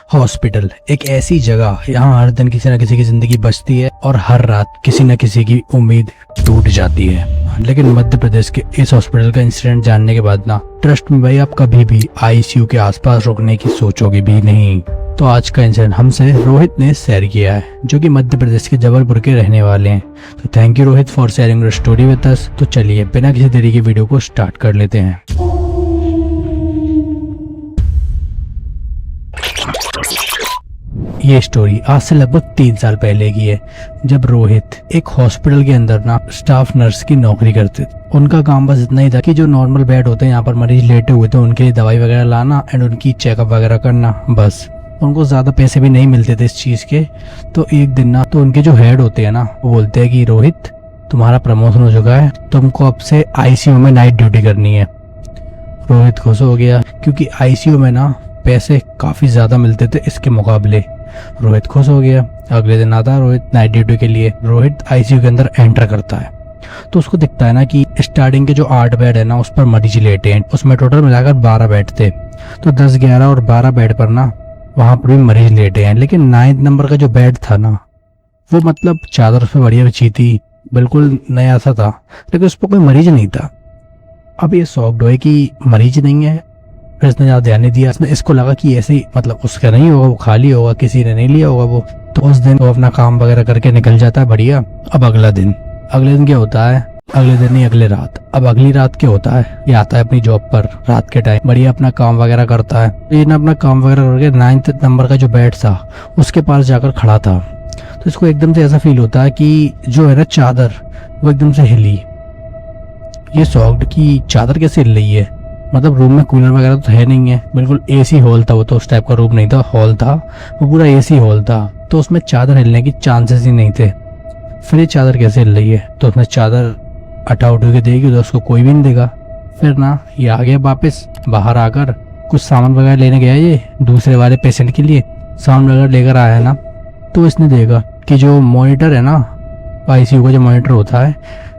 Hospital एक ऐसी जगह, यहाँ हर दिन किसी न किसी की जिंदगी बचती है और हर रात किसी न किसी की उम्मीद टूट जाती है। लेकिन मध्य प्रदेश के इस हॉस्पिटल का इंसिडेंट जानने के बाद ना, ट्रस्ट में भाई, आप कभी भी आईसीयू के आसपास रुकने की सोचोगे भी नहीं। तो आज का इंसिडेंट हमसे रोहित ने शेयर किया है, जो कि मध्य प्रदेश के जबलपुर के रहने वाले हैं। तो thank you Rohit for sharing your story with us. तो चलिए बिना किसी देरी के वीडियो को स्टार्ट कर लेते हैं। ये स्टोरी आज से लगभग 3 साल पहले की है, जब रोहित एक हॉस्पिटल के अंदर ना स्टाफ नर्स की नौकरी करते थे। उनका काम बस इतना ही था कि जो नॉर्मल बेड होते हैं, यहाँ पर मरीज लेटे हुए थे, उनके लिए दवाई वगैरह लाना एंड उनकी चेकअप वगैरह करना, बस। उनको ज्यादा पैसे भी नहीं मिलते थे इस चीज के। तो एक दिन ना, तो उनके जो हेड होते हैं ना, वो बोलते हैं कि रोहित, तुम्हारा प्रमोशन हो चुका है, तुमको अब से आईसीयू में नाइट ड्यूटी करनी है। रोहित खुश हो गया, क्योंकि आईसीयू में ना पैसे काफी ज्यादा मिलते थे इसके मुकाबले। रोहित खुश हो गया। अगले दिन आता है रोहित नाइट ड्यूटी के लिए। रोहित आईसीयू के अंदर एंटर करता है तो उसको दिखता है ना कि स्टार्टिंग के जो 8 बेड है ना, उस पर मरीज लेटे हैं। उसमें टोटल मिलाकर 12 बेड थे। तो 10, 11 और 12 बेड पर ना, वहां पर भी मरीज लेटे हैं। लेकिन 9 नंबर का जो बेड था ना, वो मतलब चादर उस पर बढ़िया बिछी थी, बिल्कुल नया सा था, लेकिन उस पर कोई मरीज नहीं था। अब ये शॉक्ड हुए कि मरीज नहीं है, फिर इसने ज्यादा ध्यान नहीं दिया। इसको लगा कि ऐसे ही मतलब उसका नहीं होगा, वो खाली होगा, किसी ने नहीं लिया होगा वो। तो उस दिन वो अपना काम वगैरह करके निकल जाता है बढ़िया। अब अगले दिन क्या होता है, अगले दिन नहीं अगले रात, अब अगली रात क्या होता है, ये आता है अपनी जॉब पर रात के टाइम, बढ़िया अपना काम वगैरह करता है। ये ना अपना काम वगैरह करके 9 नंबर का जो बेड था उसके पास जाकर खड़ा था। तो इसको एकदम से ऐसा फील होता है कि जो है ना चादर, वो एकदम से हिली। ये शॉक्ड कि चादर कैसे हिल रही है, मतलब रूम में कूलर वगैरह तो है नहीं है, बिल्कुल एसी हॉल था वो, तो उस टाइप का रूम नहीं था, हॉल था वो, पूरा एसी हॉल था। तो उसमें चादर हिलने की चांसेस ही नहीं थे। फिर ये चादर कैसे हिल रही है, तो उसने चादर हटा उठा के देगी तो उसको कोई भी नहीं देगा। फिर ना ये आ गया वापस, बाहर आकर कुछ सामान वगैरह लेने गया ये दूसरे वाले पेशेंट के लिए, सामान वगैरह लेकर आया ना। तो इसने देखा कि जो मॉनिटर है ना, आईसीयू का जो मॉनिटर होता है,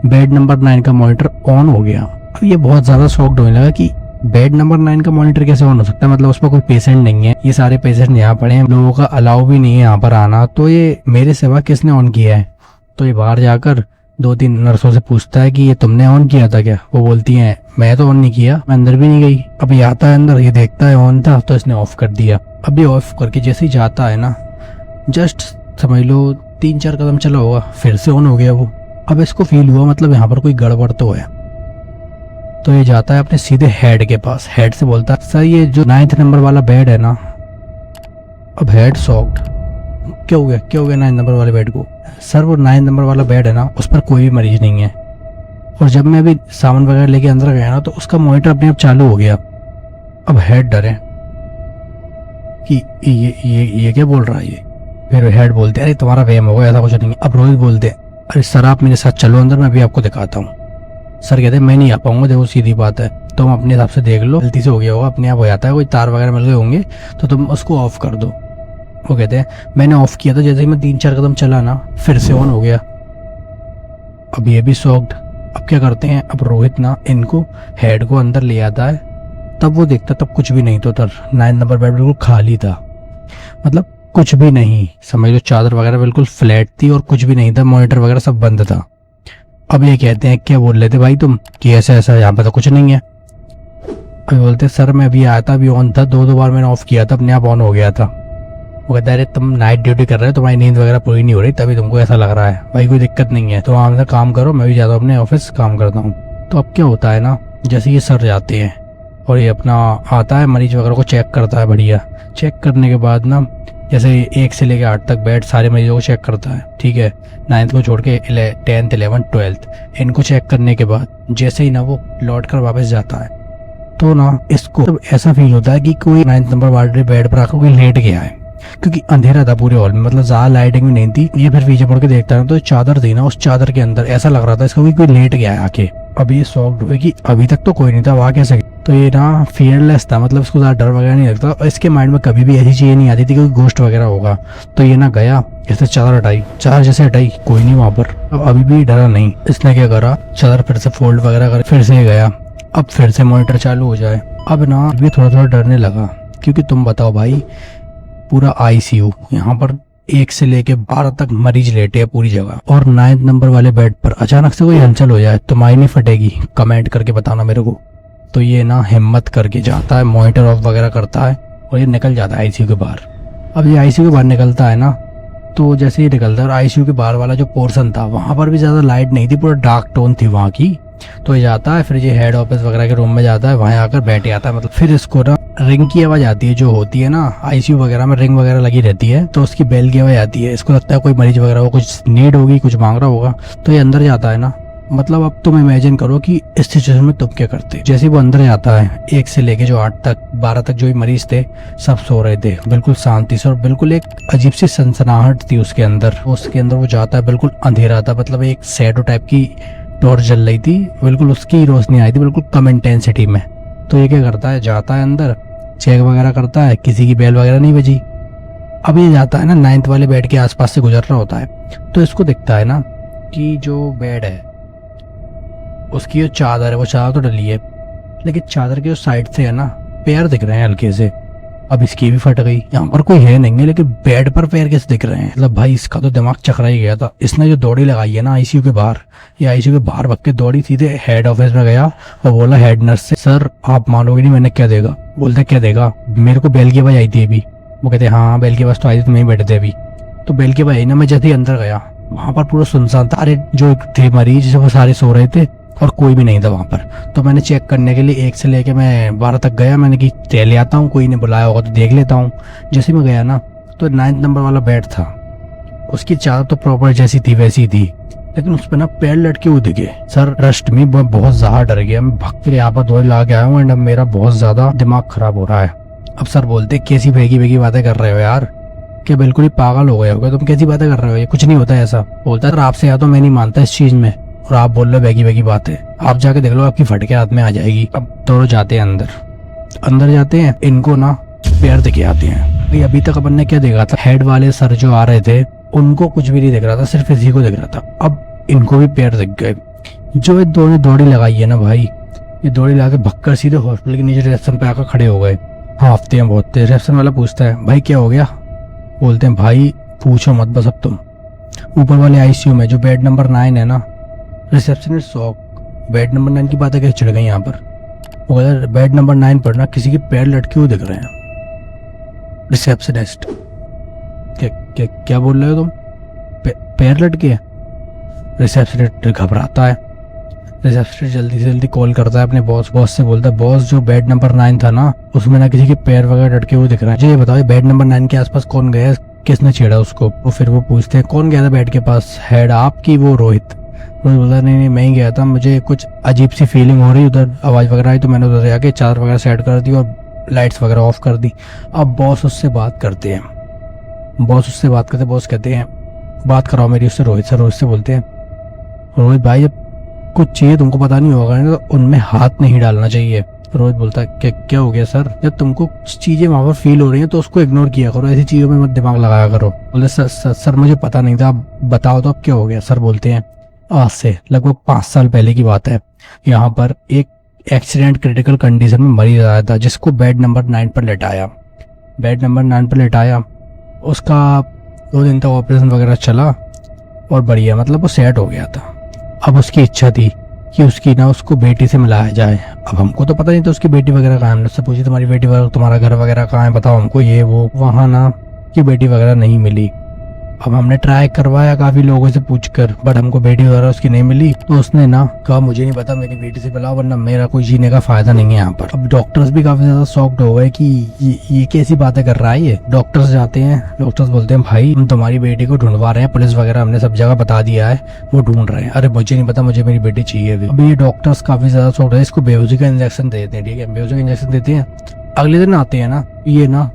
बेड नंबर 9 का मॉनिटर ऑन हो गया। अब ये बहुत ज्यादा शॉक्ड होने लगा कि बेड नंबर 9 का मॉनिटर कैसे ऑन हो सकता है, मतलब उस पर कोई पेशेंट नहीं है, ये सारे पेशेंट यहाँ पड़े हैं, लोगों का अलाउ भी नहीं है यहाँ पर आना, तो ये मेरे सिवा किसने ऑन किया है। तो ये बाहर जाकर 2-3 नर्सों से पूछता है कि ये तुमने ऑन किया था क्या। वो बोलती हैं मैं तो ऑन नहीं किया, मैं अंदर भी नहीं गई। अब ये आता है अंदर, ये देखता है ऑन था, तो इसने ऑफ कर दिया। अब ये ऑफ करके जैसे ही जाता है ना, जस्ट समझ लो 3-4 कदम चला होगा, फिर से ऑन हो गया वो। अब इसको फील हुआ मतलब यहाँ पर कोई गड़बड़ तो है। तो ये जाता है अपने सीधे हेड के पास, हेड से बोलता है सर ये जो 9 नंबर वाला बेड है ना। अब हेड शॉक्ड, क्या हो गया 9 नंबर वाले बेड को। सर वो 9 नंबर वाला बेड है ना, उस पर कोई भी मरीज नहीं है, और जब मैं अभी सामान वगैरह लेके अंदर गया ना, तो उसका मॉनिटर अपने आप चालू हो गया। अब हेड डरे कि ये क्या बोल रहा है ये। फिर हेड बोलते अरे तुम्हारा वहम होगा, ऐसा कुछ नहीं है। अब रोहित बोलते अरे सर आप मेरे साथ चलो अंदर, मैं अभी आपको दिखाता हूँ। सर कहते मैं नहीं आ पाऊंगा, देखो सीधी बात है, तुम अपने हिसाब से देख लो, गलती से हो गया होगा, अपने आप हो जाता है, कोई तार वगैरह मिल गए होंगे, तो तुम उसको ऑफ कर दो। वो कहते हैं मैंने ऑफ किया था, जैसे ही मैं 3-4 कदम चला ना, फिर से ऑन हो गया। अब ये भी शॉक्ड। अब क्या करते हैं, अब रोहित ना इनको हेड को अंदर ले आता है। तब वो देखता, तब कुछ भी नहीं, तो 9 नंबर बेड बिल्कुल खाली था, मतलब कुछ भी नहीं, समझ लो चादर वगैरह बिल्कुल फ्लैट थी और कुछ भी नहीं था, मॉनिटर वगैरह सब बंद था। अब ये कहते हैं क्या बोल रहे थे भाई तुम, कि ऐसा यहाँ पे तो कुछ नहीं है। अभी बोलते सर मैं अभी आया था, अभी ऑन था, 2 बार मैंने ऑफ किया था, अपने आप ऑन हो गया था। वो कहता है अरे तुम नाइट ड्यूटी कर रहे हो, तुम्हारी नींद वगैरह पूरी नहीं हो रही, तभी तुमको ऐसा लग रहा है। भाई कोई दिक्कत नहीं है, तो आप काम करो, मैं भी जाता हूँ अपने ऑफिस, काम करता हूँ। तो अब क्या होता है ना, जैसे ये सर जाते हैं और ये अपना आता है, मरीज वगैरह को चेक करता है बढ़िया। चेक करने के बाद ना, जैसे 1 से लेकर 8 तक बेड सारे मरीजों को चेक करता है, ठीक है, 9th को छोड़ के 10th, 11th, 12th इनको चेक करने के बाद जैसे ही ना वो लौट कर वापस जाता है, तो ना इसको तो ऐसा फील होता है कि कोई 9th नंबर वाले बेड पर आकर कोई लेट गया है, क्योंकि अंधेरा था पूरे हॉल में, मतलब ज्यादा लाइटिंग भी नहीं थी। ये फिर पीछे मुड़ के देखता है तो चादर थी ना, उस चादर के अंदर ऐसा लग रहा था इसका कोई लेट गया है आके। अब ये शॉक्ड हुए कि अभी तक तो कोई नहीं था, वहाँ कैसे। तो ये ना फियरलेस था, मतलब इसको ज्यादा डर वगैरह नहीं लगता, और इसके माइंड में कभी भी ऐसी चीजें नहीं आती थी कि घोस्ट वगैरह होगा। तो ये ना गया, इसने चादर हटाई, चादर जैसे हटाई कोई नहीं वहां पर। अब अभी भी डरा नहीं, इसने क्या करा, चादर फिर से फोल्ड वगैरह कर फिर से गया। अब फिर से मॉनिटर चालू हो जाए। अब ना अभी थोड़ा थोड़ा डरने लगा, क्योंकि तुम बताओ भाई, पूरा आईसीयू, यहाँ पर 1 से लेके 12 तक मरीज लेटे हैं पूरी जगह। और 9 नंबर वाले बेड पर अचानक से कोई हलचल हो जाए तो माई नहीं फटेगी, कमेंट करके बताना मेरे को। तो ये ना हिम्मत करके जाता है, मॉनिटर ऑफ वगैरह करता है और ये निकल जाता है आईसीयू के बाहर। अब ये आईसीयू के बाहर निकलता है ना, तो जैसे ही निकलता है और आईसीयू के बाहर वाला जो पोर्शन था वहां पर भी ज्यादा लाइट नहीं थी, पूरा डार्क टोन थी वहां की। तो ये जाता है, फिर ये हेड ऑफिस वगैरह के रूम में जाता है, वहां आकर बैठ जाता है। मतलब फिर इसको ना रिंग की आवाज आती है, जो होती है ना आईसीयू वगैरह में रिंग वगैरह लगी रहती है, तो उसकी बेल की आवाज आती है। इसको लगता है कोई मरीज वगैरह हो, कुछ नीड होगी, कुछ मांग रहा होगा, तो ये अंदर जाता है ना। मतलब अब तुम इमेजिन करो कि इस सिचुएशन में तुम क्या करते। जैसे वो अंदर जाता है, 1 से लेके जो 8 तक 12 तक जो भी मरीज थे सब सो रहे थे बिल्कुल शांति से, और बिल्कुल एक अजीब सी सनसनाहट थी उसके अंदर। वो जाता है, बिल्कुल अंधेरा था, मतलब एक शैडो टाइप की टॉर्च जल रही थी, बिल्कुल उसकी रोशनी आई थी बिल्कुल कम इंटेंसिटी में। तो ये क्या करता है, जाता है अंदर, चेक वगैरह करता है, किसी की बेल वगैरह नहीं बजी। अब ये जाता है ना 9th वाले बेड के आसपास से गुजर रहा होता है, तो इसको दिखता है ना कि जो बेड है उसकी जो चादर है वो चादर तो डली है, लेकिन चादर के जो साइड से है ना पैर दिख रहे हैं हल्के से। अब इसकी भी फट गई, यहाँ पर कोई है नहीं है लेकिन बेड पर पैर कैसे दिख रहे हैं। मतलब भाई इसका तो दिमाग चकरा ही गया था। इसने जो दौड़ी लगाई है ना आईसीयू के बाहर, ये आईसीयू के बाहर भग के दौड़ी सीधे हेड ऑफिस में गया और बोला हेड नर्स से, सर आप मानोगे नहीं मैंने क्या देगा। बोलते क्या देगा, मेरे को बेल की आवाज आई थी अभी। वो कहते हाँ बेल की आवाज तो आई थी, तुम यहीं बैठे थे अभी। तो बेल की आवाज आई ना, मैं जैसे ही अंदर गया वहां पर पूरा सुनसान था। अरे जो थे मरीज वो सारे सो रहे थे और कोई भी नहीं था वहां पर। तो मैंने चेक करने के लिए 1 से लेके मैं 12 तक गया, मैंने कि ले आता हूँ, कोई ने बुलाया होगा तो देख लेता हूँ। जैसे मैं गया ना तो 9th नंबर वाला बेड था, उसकी चादर तो प्रॉपर जैसी थी वैसी थी, लेकिन उस पर ना पैर लटके हुए दिखे। सर ट्रस्ट मी, मैं बहुत ज्यादा डर गया, मैं भाग के यहाँ पर दवाई ला के आया हूँ एंड अब मेरा बहुत ज्यादा दिमाग खराब हो रहा है। अब सर बोलते कैसी भेगी भेगी बातें कर रहे हो यार, क्या बिल्कुल ही पागल हो गए हो, तुम कैसी बातें कर रहे हो, ये कुछ नहीं होता ऐसा। बोलता है आपसे या तो मैं नहीं मानता इस चीज में, और आप बोल रहे हो बैगी बैगी बातें, आप जाके देख लो आपकी फटके हाथ में आ जाएगी। अब दोनों जाते हैं अंदर जाते हैं, इनको ना पैर दिखे आते हैं। भाई अभी तक अपन ने क्या देखा था, हेड वाले सर जो आ रहे थे उनको कुछ भी नहीं दिख रहा था, सिर्फ इसी को दिख रहा था। अब इनको भी पैर दिख गए। जो ये दोनों दौड़ी लगाई है ना भाई, ये दौड़ी लगा के भक्कर सीधे हॉस्पिटल के नीचे रिसेप्शन पे आकर खड़े हो गए। हाफते हैं बहुत। रिसेप्शन वाला पूछता है भाई क्या हो गया। बोलते हैं भाई पूछो मत बस अब तुम। ऊपर वाले आईसीयू में जो बेड नंबर 9 है ना, रिसेप्शनिस्ट शॉक, बेड नंबर 9 की बातें कैसे चढ़ गई यहाँ पर। वो कहता बेड नंबर 9 पर ना किसी के पैर लटके हुए दिख रहे हैं। रिसेप्शनिस्ट क्या बोल रहे हो तुम, पैर लटके हैं। रिसेप्शनिस्ट घबराता है। रिसेप्शनिस्ट जल्दी से जल्दी कॉल करता है अपने बॉस से बोलता है बॉस जो बेड नंबर 9 था ना उसमें ना किसी के पैर वगैरह लटके हुए दिख रहे हैं। मुझे ये बताओ बेड नंबर 9 के आसपास कौन गया, किसने छेड़ा उसको। वो फिर वो पूछते हैं कौन गया था बेड के पास, हेड आपकी वो रोहित बोला नहीं मैं ही गया था, मुझे कुछ अजीब सी फीलिंग हो रही, उधर आवाज वगैरह आई तो मैंने उधर जाके चादर वगैरह सेट कर दी और लाइट्स वगैरह ऑफ कर दी। अब बॉस उससे बात करते, बॉस कहते हैं बात कराओ मेरी उससे, रोहित से बोलते हैं रोहित भाई जब कुछ चाहिए तुमको पता नहीं होगा ना तो उनमें हाथ नहीं डालना चाहिए। रोहित बोलता है क्या हो गया सर, जब तुमको कुछ चीजें वहां पर फील हो रही हैं तो उसको इग्नोर किया करो, ऐसी चीजों में मत दिमाग लगाया करो। बोले सर मुझे पता नहीं था, आप बताओ तो अब क्या हो गया। सर बोलते हैं आज से लगभग 5 साल पहले की बात है, यहाँ पर एक एक्सीडेंट क्रिटिकल कंडीशन में मरीज आया था जिसको बेड नंबर 9 पर लेटाया। उसका 2 दिन तक ऑपरेशन वगैरह चला और बढ़िया, मतलब वो सेट हो गया था। अब उसकी इच्छा थी कि उसको बेटी से मिलाया जाए। अब हमको तो पता नहीं था उसकी बेटी वगैरह कहाँ है, हमने उससे पूछी तुम्हारी बेटी वगैरह, तुम्हारा घर वगैरह कहाँ है बताओ हमको, ये वो। वहाँ ना कि बेटी वगैरह नहीं मिली। अब हमने ट्राई करवाया काफी लोगों से पूछकर, बट हमको बेटी वगैरह उसकी नहीं मिली। तो उसने ना कहा मुझे नहीं पता, मेरी बेटी से मिलाओ वरना मेरा कोई जीने का फायदा नहीं है यहाँ पर। अब डॉक्टर्स भी काफी ज्यादा शॉक्ड हो गए कि ये कैसी बातें कर रहा है ये। डॉक्टर्स जाते हैं, डॉक्टर्स बोलते हैं भाई हम तुम्हारी बेटी को ढूंढवा रहे हैं, पुलिस वगैरह हमने सब जगह बता दिया है, वो ढूंढ रहे हैं। अरे मुझे नहीं पता, मुझे मेरी बेटी चाहिए अभी। अभी ये डॉक्टर्स काफी ज्यादा शॉक्ड है, इसको बेहोशी का इंजेक्शन देते हैं, ठीक है बेहोशी का इंजेक्शन देते हैं। अगले दिन आते हैं ना, ये ना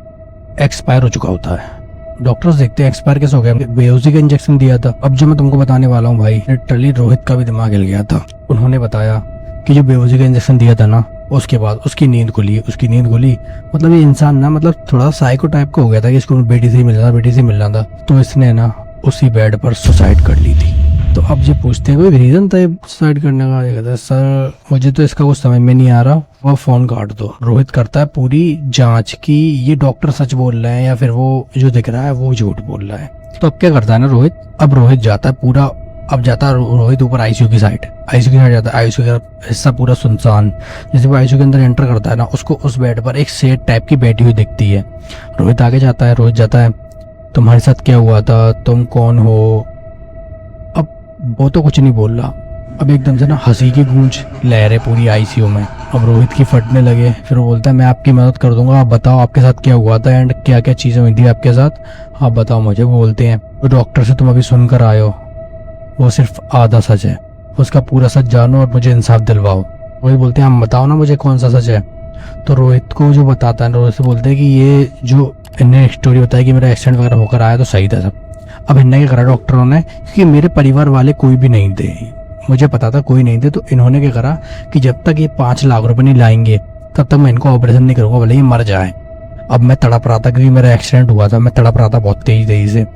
एक्सपायर हो चुका होता है। डॉक्टर्स देखते हैं एक्सपायर कैसे हो गया, बेहोशी का इंजेक्शन दिया था। अब जो मैं तुमको बताने वाला हूँ भाई, लिटरली रोहित का भी दिमाग हिल गया था। उन्होंने बताया कि जो बेहोशी का इंजेक्शन दिया था ना उसके बाद उसकी नींद खुली। मतलब ये इंसान ना मतलब थोड़ा साइको टाइप का हो गया था कि इसको बेटी से ही मिलना था। तो इसने ना उसी बेड पर सुसाइड कर ली थी। तो अब ये पूछते हैं कोई रीजन था सुसाइड करने का। ये कहता है सर मुझे तो इसका कुछ समझ में नहीं आ रहा, वो फोन काट दो। रोहित करता है पूरी जांच की ये डॉक्टर सच बोल रहे हैं या फिर वो जो दिख रहा है वो झूठ बोल रहा है। तो अब क्या करता है ना रोहित, अब रोहित जाता है पूरा, अब जाता है रोहित ऊपर आईसीयू की साइड जाता है। आईसीयू का हिस्सा पूरा सुनसान। जैसे वो आईसीयू के अंदर एंटर करता है ना, उसको उस बेड पर एक सेठ टाइप की बैठी हुई दिखती है। रोहित आगे जाता है, रोहित जाता है तुम्हारे साथ क्या हुआ था, तुम कौन हो। अब वो तो कुछ नहीं बोल रहा, अब एकदम से ना हंसी की गूंज लहर है पूरी आईसीयू में। अब रोहित की फटने लगे, फिर वो बोलता है मैं आपकी मदद कर दूंगा, आप बताओ आपके साथ क्या हुआ था एंड क्या क्या चीजें हुई थी आपके साथ, आप बताओ मुझे। वो बोलते हैं तो डॉक्टर से तुम अभी सुनकर आए हो वो सिर्फ आधा सच है, उसका पूरा सच जानो और मुझे इंसाफ दिलवाओ। रोहित बोलते हैं हम बताओ ना मुझे कौन सा सच है। तो रोहित को जो बताता है, रोहित से बोलते हैं कि ये जो इन्हें स्टोरी बताई कि मेरा एक्सीडेंट वगैरह होकर आया तो सही था सब। अब इन्हें क्या करा डॉक्टरों ने, क्योंकि मेरे परिवार वाले कोई भी नहीं थे, मुझे पता था कोई नहीं थे, तो इन्होंने क्या करा कि जब तक ये 5 लाख रुपए नहीं लाएंगे तब तक मैं इनको ऑपरेशन नहीं करूंगा, भले ही मर जाए। अब मैं तड़प रहा था क्योंकि मेरा एक्सीडेंट हुआ था, मैं तड़प रहा था बहुत तेजी से,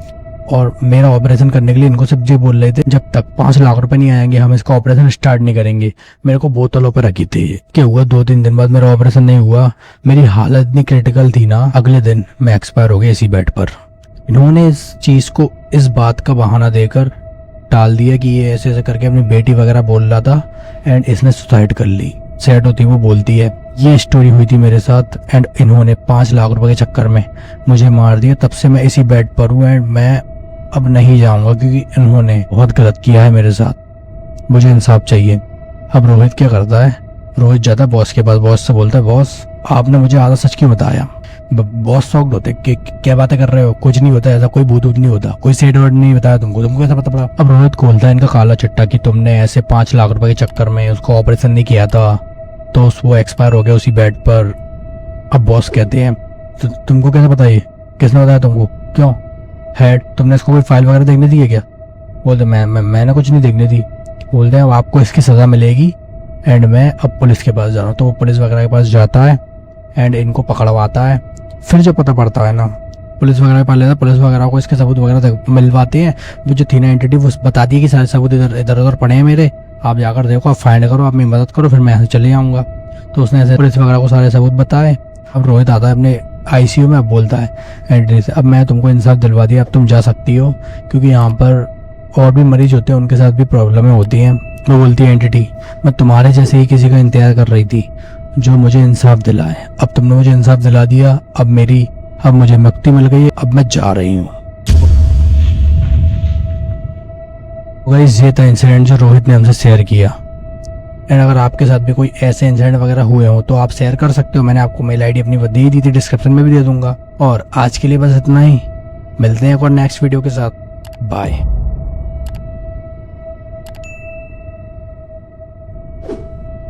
और मेरा ऑपरेशन करने के लिए इनको सब ये बोल रहे थे जब तक 5 लाख रुपए नहीं आएंगे हम इसका ऑपरेशन स्टार्ट नहीं करेंगे। मेरे को बोतलों पर रखी थी। क्या हुआ 2-3 दिन बाद मेरा ऑपरेशन नहीं हुआ, मेरी हालत इतनी क्रिटिकल थी ना, अगले दिन मैं एक्सपायर हो गया इसी बेड पर। इन्होंने इस चीज को इस बात का बहाना देकर टाल दिया कि ये ऐसे ऐसे करके अपनी बेटी वगैरह बोल रहा था एंड इसने सुसाइड कर ली। सेट होती वो बोलती है ये स्टोरी हुई थी मेरे साथ एंड इन्होंने 5 लाख रुपए के चक्कर में मुझे मार दिया, तब से मैं इसी बेड पर हूँ एंड मैं अब नहीं जाऊंगा क्योंकि इन्होंने बहुत गलत किया है मेरे साथ, मुझे इंसाफ चाहिए। अब रोहित क्या करता है, रोहित जाता है बॉस के पास, बॉस से बोलता है बॉस आपने मुझे आधा सच क्यों बताया। बॉस शॉक्ड होते कि क्या बातें कर रहे हो, कुछ नहीं होता ऐसा, कोई भूत नहीं होता, कोई सेट वर्ड नहीं बताया तुमको कैसा पता पड़ा। अब रोहित खोलता है इनका काला चिट्टा कि तुमने ऐसे 5 लाख रुपए के चक्कर में उसको ऑपरेशन नहीं किया था तो वो एक्सपायर हो गया उसी बेड पर। अब बॉस कहते हैं तुमको कैसे पता, ये किसने बताया तुमको, क्यों हेड तुमने इसको कोई फाइल वगैरह देखने दी है क्या। बोलते मैंने कुछ नहीं देखने दी। बोलते हैं अब आपको इसकी सजा मिलेगी एंड मैं अब पुलिस के पास जा रहा हूँ। तो वो पुलिस वगैरह के पास जाता है एंड इनको पकड़वाता है। फिर जो पता पड़ता है ना पुलिस वगैरह के पास लेता, पुलिस वगैरह को इसके सबूत वगैरह मिलवाते हैं। वो जो थी ना एंटिटी वो बताती है कि सारे सबूत इधर उधर पड़े हैं मेरे, आप जाकर देखो, आप फाइंड करो, आप मेरी मदद करो, फिर मैं यहाँ से चले जाऊँगा। तो उसने ऐसे पुलिस वगैरह को सारे सबूत बताए। अब रोहित आता है अपने आईसीयू में, अब बोलता है एड्रेस अब मैं तुमको इंसाफ दिलवा दिया, अब तुम जा सकती हो, क्योंकि यहाँ पर और भी मरीज होते हैं उनके साथ भी प्रॉब्लमें होती हैं। वो बोलती है एंटिटी मैं तुम्हारे जैसे ही किसी का इंतजार कर रही थी जो मुझे इंसाफ दिलाए, अब तुमने मुझे इंसाफ दिला दिया, अब मुझे मुक्ति मिल गई, अब मैं जा रही हूँ। गाइस ये था इंसिडेंट जो रोहित ने हमसे शेयर किया एंड अगर आपके साथ भी कोई ऐसे इंसिडेंट वगैरह हुए हो तो आप शेयर कर सकते हो। मैंने आपको मेल आईडी अपनी दे दी थी, डिस्क्रिप्शन में भी दे दूंगा। और आज के लिए बस इतना ही, मिलते हैं एक और नेक्स्ट वीडियो के साथ, बाय।